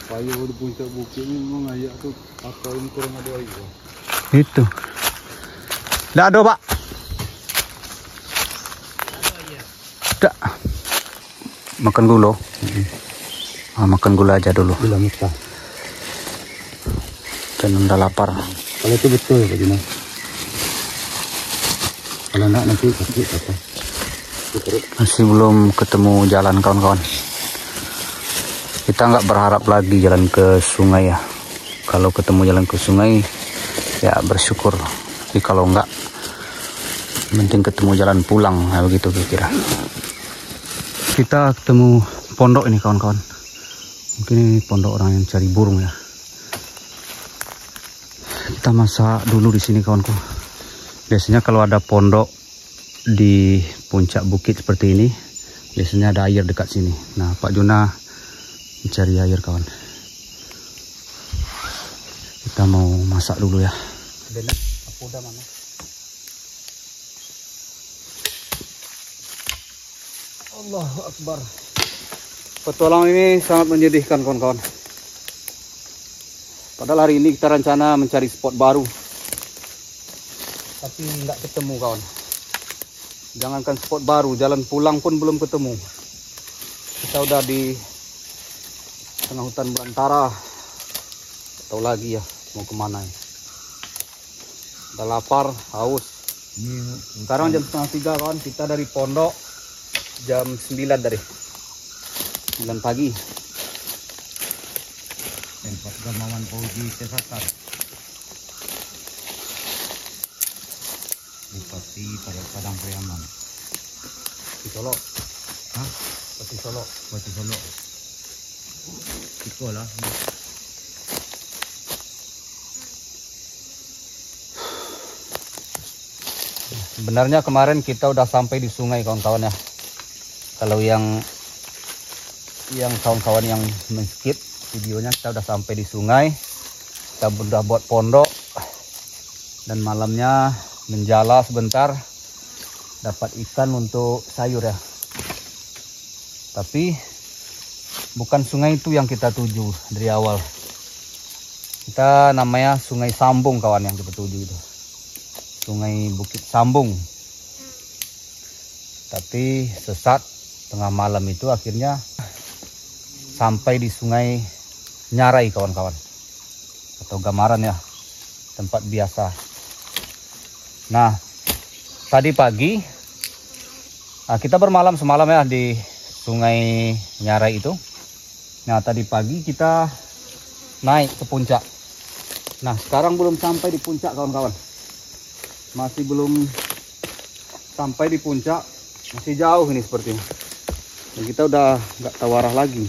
Payah di puncak bukit ini memang ayak tuh akar ini kurang ada air. Itu. Nggak ada pak. Tidak. Makan gula. Makan gula aja dulu. Gula muka. Dan udah lapar. Kalau itu betul Pak Juna. Kalau enggak nanti sakit apa? Masih belum ketemu jalan kawan-kawan. Kita nggak berharap lagi jalan ke sungai ya. Kalau ketemu jalan ke sungai ya bersyukur. Tapi kalau enggak, penting ketemu jalan pulang. Nah, begitu kira-kira. Kita ketemu pondok ini kawan-kawan. Mungkin ini pondok orang yang cari burung ya. Kita masak dulu di sini kawanku. Biasanya kalau ada pondok di puncak bukit seperti ini, biasanya ada air dekat sini. Nah, Pak Juna mencari air kawan. Kita mau masak dulu ya. Udah mana? Allahu Akbar. Petualangan ini sangat menyedihkan kawan-kawan. Padahal hari ini kita rencana mencari spot baru, tapi nggak ketemu kawan. Jangankan spot baru, jalan pulang pun belum ketemu. Kita udah di tengah hutan belantara. Tahu lagi ya mau kemana ya. Udah lapar, haus. Sekarang jam 2:30 kawan. Kita dari pondok jam 9 dari 9 pagi. Tempat Gamawan Fauzi Tesatar. Bupati pada Padang Priaman. Di Solo. Hah? Bupati Solo. Bupati Solo. Iko lah. Sebenarnya kemarin kita udah sampai di sungai kawan-kawan ya. Kalau yang kawan-kawan yang men-skip videonya, kita udah sampai di sungai. Kita udah buat pondok. Dan malamnya menjala sebentar. Dapat ikan untuk sayur ya. Tapi bukan sungai itu yang kita tuju dari awal. Kita namanya Sungai Sambung kawan yang kita tuju itu. Sungai Bukit Sambung. Tapi sesat tengah malam itu akhirnya sampai di Sungai Nyarai kawan-kawan. Atau Gamaran ya. Tempat biasa. Nah, tadi pagi kita bermalam semalam ya di Sungai Nyarai itu. Nah, tadi pagi kita naik ke puncak. Nah, sekarang belum sampai di puncak kawan-kawan. Masih belum sampai di puncak. Masih jauh ini sepertinya. Dan kita udah nggak tahu arah lagi.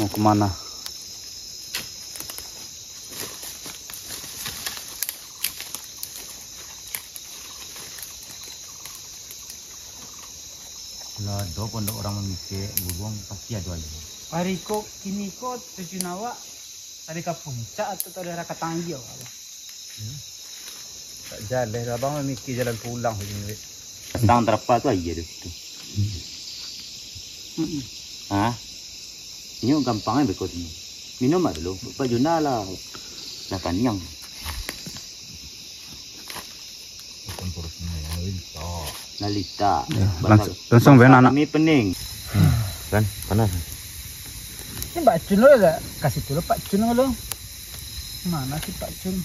Mau kemana? Lah, do pondok orang memikir buang pasti ada aja. Hari kok kini kok tujuan awak tadi ke puncak atau daerah Ketanggi ya? Tak jalan, abang memikir jalan pulang begini. Tang terapa tu aja tu. Ah, ini gampangnya berikut ini. Minum ada dulu, Pak Juna lah. Dah kanyang. Nalita. Langsung benar anak. Ini pening. Kan panas. Ini Pak Cun lo gak kasih dulu Pak Cun lo. Mana sih Pak Cun?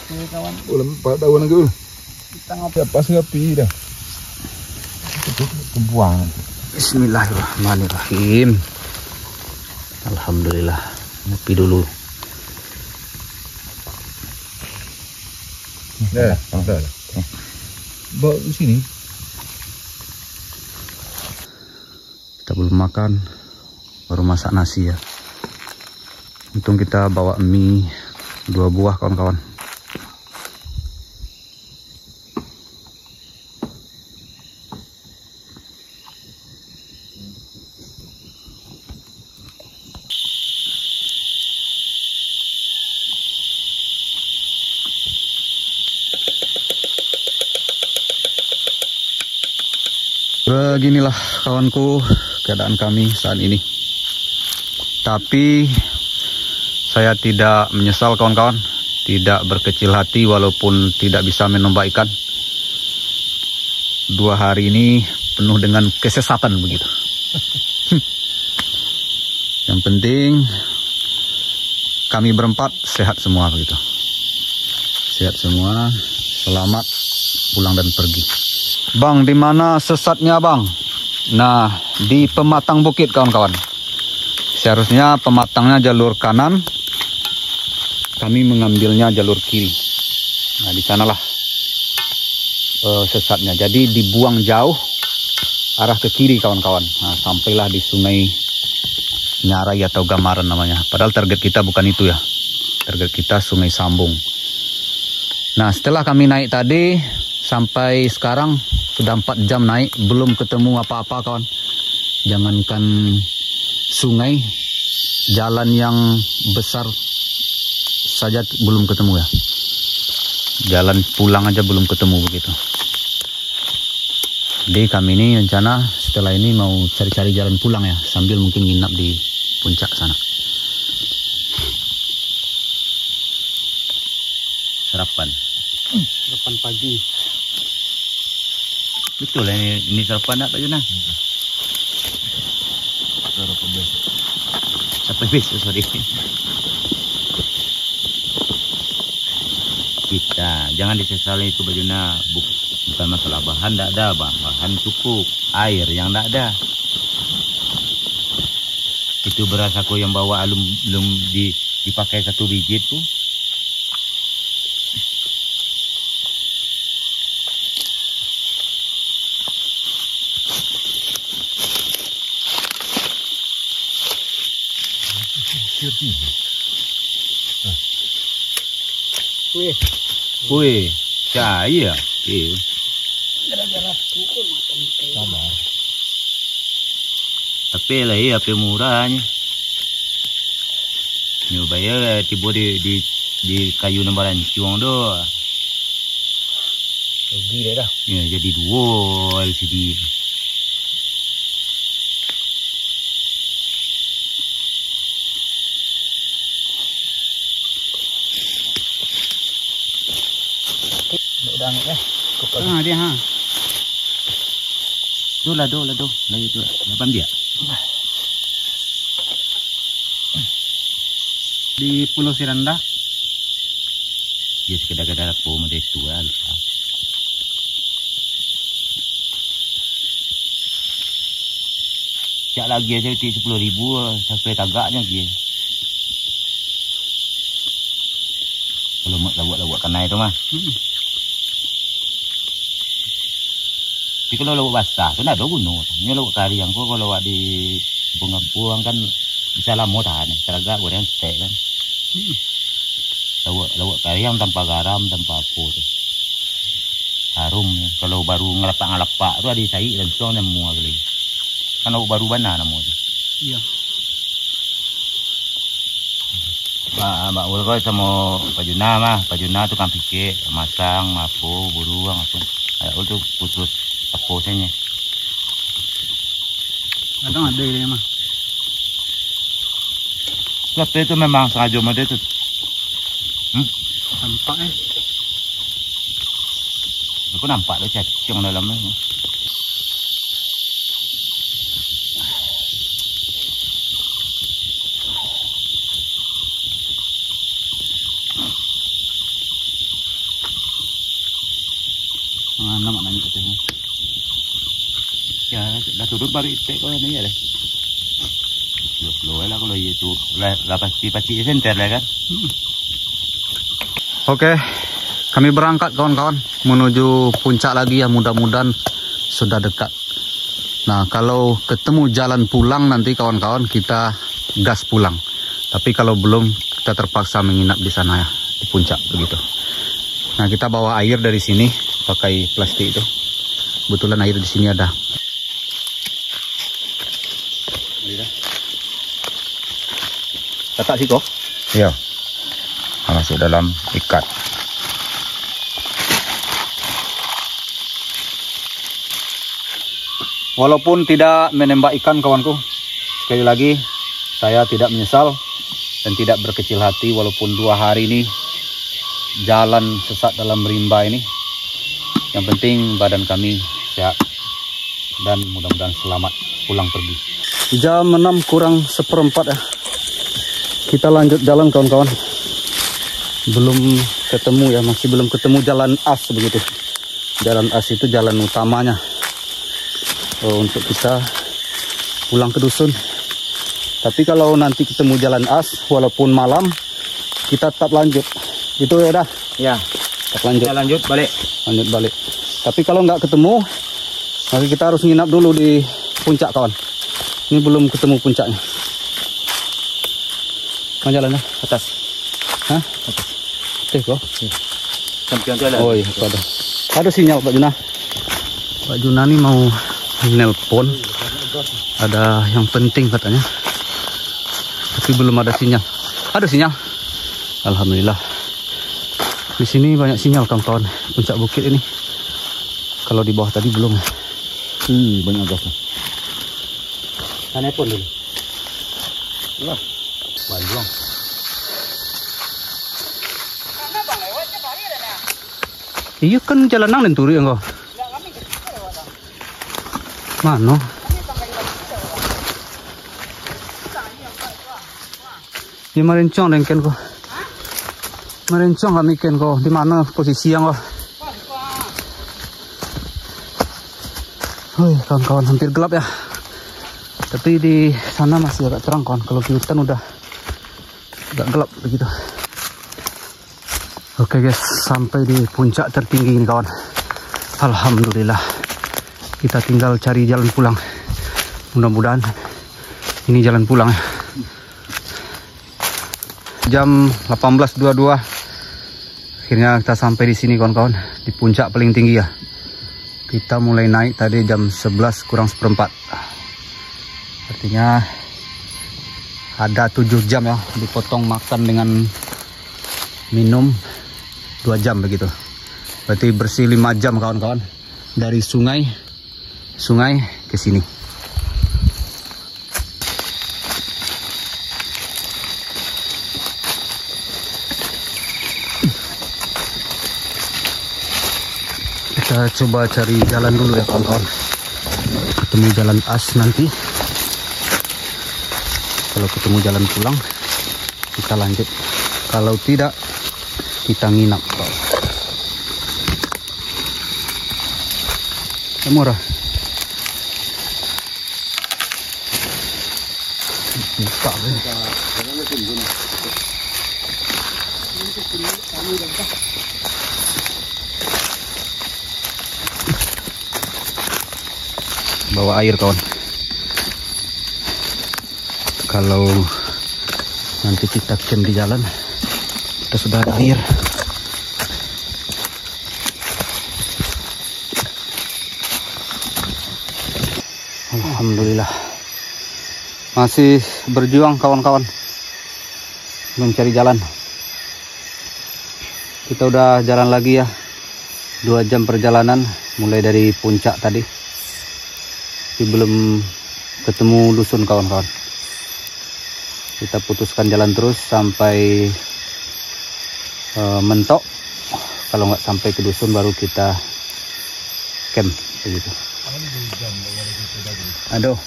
Ini kawan. Ulam 4 tahun lagi. Kita ngopi Pas ngopi dah. Kebuang. Bismillahirrahmanirrahim. Alhamdulillah. Ngopi dulu. Bawa di sini. Kita belum makan, baru masak nasi ya. Untung kita bawa mie 2 buah kawan-kawan. Beginilah kawanku keadaan kami saat ini. Tapi saya tidak menyesal kawan-kawan, tidak berkecil hati walaupun tidak bisa menembak ikan. 2 hari ini penuh dengan kesesatan begitu. Yang penting kami berempat sehat semua begitu. Sehat semua, selamat pulang dan pergi. Bang, di mana sesatnya bang? Nah, di pematang bukit kawan-kawan. Seharusnya pematangnya jalur kanan, kami mengambilnya jalur kiri. Nah, di sanalah sesatnya. Jadi dibuang jauh arah ke kiri kawan-kawan. Nah, sampailah di Sungai Nyarai atau Gamaran namanya. Padahal target kita bukan itu ya. Target kita Sungai Sambung. Nah, setelah kami naik tadi sampai sekarang sudah 4 jam naik, belum ketemu apa-apa kawan. Jangankan sungai, jalan yang besar saja belum ketemu ya. Jalan pulang aja belum ketemu begitu. Jadi kami ini rencana setelah ini mau cari-cari jalan pulang ya, sambil mungkin nginap di puncak sana. Sarapan pagi. betul ini sarapan nak Pak Juna. Sarapan besok sorry. Kita jangan disesali itu Pak Juna, bukan masalah bahan, tidak ada bahan cukup, air yang tidak ada. Itu beras aku yang bawa belum dipakai 1 biji tuh. Wih, cahaya. Gara-gara pukul makan. Tapi lah ya, tapi murahnya. Ni bayar tiba di kayu nambaran ciong doh. Rugi deh dah. Ya, jadi 2 LCD. Udah ya. Cukup dia ha. Doh. Lagi tu. 8 dia. Di Pulau Siranda. Ya sekedar-kedar aku modesto lupa. Cak lagi aja 10.000 sampai tagaknya dia. Kalau mau lawak kanai tu mah. Tapi kalau lawak basah tu nak ada guna. Ini lawak kari yang kau kalau lawak di kampung kan bisa lama tahan. Teragak goreng steak kan. Lawak kari yang tanpa garam, tanpa apa tu. Harum. Kalau baru ngelapak tu ada cair dan suang dan muak lagi. Kan lawak baru bana nama tu. Iya. Mbak Ulko sama Pak Juna mah. Pak Juna tu kan pikir masang, mapo, buruang apa. Ayah tu khusus apa saja. Kadang ada dia mah. Tapi itu memang sengaja mode tu. Nampak Aku nampak tu cacing dalamnya. Mana maknanya katanya. Ya, dah turun baru itek kau ni ya deh. Lo lah kalau itu lah pasti senter lah kan. Oke, Kami berangkat kawan-kawan menuju puncak lagi ya, mudah-mudahan sudah dekat. Nah, kalau ketemu jalan pulang nanti kawan-kawan kita gas pulang. Tapi kalau belum kita terpaksa menginap di sana ya, di puncak begitu. Nah, kita bawa air dari sini pakai plastik itu. Kebetulan air di sini ada. Letak sih kok? Iya. Masuk dalam ikat. Walaupun tidak menembak ikan kawanku, sekali lagi saya tidak menyesal dan tidak berkecil hati walaupun 2 hari ini jalan sesat dalam rimba ini. Yang penting badan kami sehat dan mudah-mudahan selamat pulang pergi. Jam 6 kurang 1/4 ya. Kita lanjut jalan kawan-kawan. Belum ketemu ya, masih belum ketemu jalan as begitu. Jalan as itu jalan utamanya untuk kita pulang ke dusun. Tapi kalau nanti ketemu jalan as walaupun malam, kita tetap lanjut gitu ya dah Ya, tetap lanjut. kita lanjut balik. Lanjut balik. Tapi kalau nggak ketemu, maka kita harus nginap dulu di puncak kawan. Ini belum ketemu puncaknya. Mana jalannya? Atas. Hah? Kok? Samping itu ada. Oh iya, ada. Ada sinyal Pak Juna. Pak Juna nih mau nelpon. Ada yang penting katanya. Tapi belum ada sinyal. Ada sinyal. Alhamdulillah. Di sini banyak sinyal kawan-kawan. Puncak bukit ini. Kalau di bawah tadi belum. Banyak gas. Nelpon dulu. Lah. Banjuang. Iya kan jalan nang dan turi enggak? Mana? Di Marencong dengken kok. Marencong kami ken kok. Di mana posisi yang kok? Wih, kawan-kawan hampir gelap ya. Tapi di sana masih agak terang kawan. Kalau di hutan udah agak gelap begitu. Oke guys, sampai di puncak tertinggi ini kawan. Alhamdulillah. Kita tinggal cari jalan pulang. Mudah-mudahan ini jalan pulang ya. Jam 18.22. Akhirnya kita sampai di sini kawan-kawan, di puncak paling tinggi ya. Kita mulai naik tadi jam 11 kurang 1/4. Artinya ada 7 jam ya, dipotong makan dengan minum 2 jam begitu. Berarti bersih 5 jam kawan-kawan. Dari sungai ke sini. Kita coba cari jalan dulu ya kawan-kawan. Ketemu jalan as nanti. Kalau ketemu jalan pulang, kita lanjut. Kalau tidak, kita nginap. Murah. Buka. Bawa air kawan. Kalau nanti kita camp di jalan, kita sudah ada air. Alhamdulillah. Masih berjuang kawan-kawan mencari jalan. Kita udah jalan lagi ya, 2 jam perjalanan mulai dari puncak tadi. Tapi belum ketemu dusun kawan-kawan. Kita putuskan jalan terus sampai mentok. Kalau nggak sampai ke dusun baru kita camp begitu. Aduh.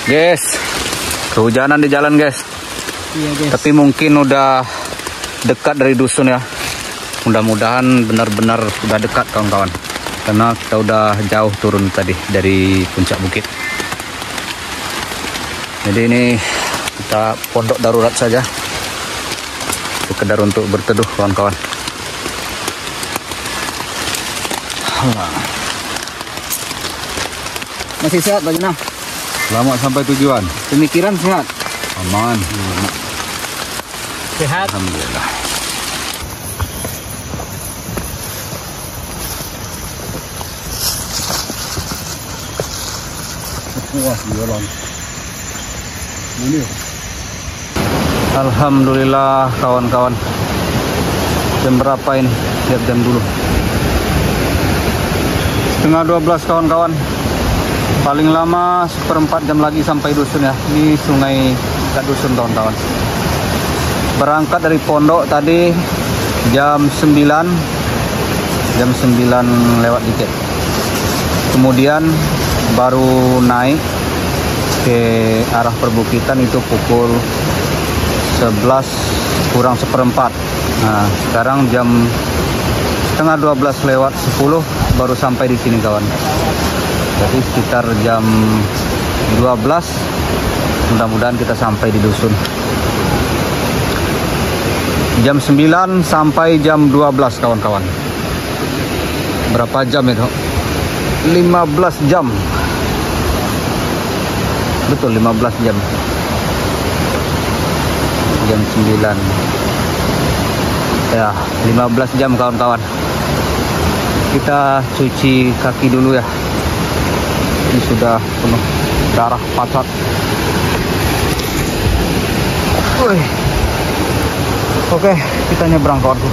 Guys, kehujanan di jalan guys. Iya guys. Tapi mungkin udah dekat dari dusun ya. Mudah-mudahan benar-benar sudah dekat kawan-kawan. Karena kita udah jauh turun tadi dari puncak bukit. Jadi ini kita pondok darurat saja, sekedar untuk berteduh kawan-kawan. Masih sehat Pak Junang? Selamat sampai tujuan. Pemikiran sehat? Aman. Sehat. Alhamdulillah. Wah, jualan. Ini. Alhamdulillah kawan-kawan. Jam berapa ini? Lihat jam dulu. 11:30 kawan-kawan. Paling lama 1/4 jam lagi sampai dusun ya. Ini sungai dekat dusun kawan-kawan. Berangkat dari pondok tadi jam 9. Jam 9 lewat dikit. Kemudian baru naik ke arah perbukitan itu pukul 11 kurang 1/4. Nah, sekarang jam 11:30 lewat 10 baru sampai di sini kawan. Jadi sekitar jam 12 mudah-mudahan kita sampai di dusun. Jam 9 sampai jam 12 kawan-kawan. Berapa jam itu? 15 jam. Betul 15 jam. Jam 9. Ya, 15 jam kawan-kawan. Kita cuci kaki dulu ya. Ini sudah penuh darah pacat. Oke, kita nyebrang kawanku.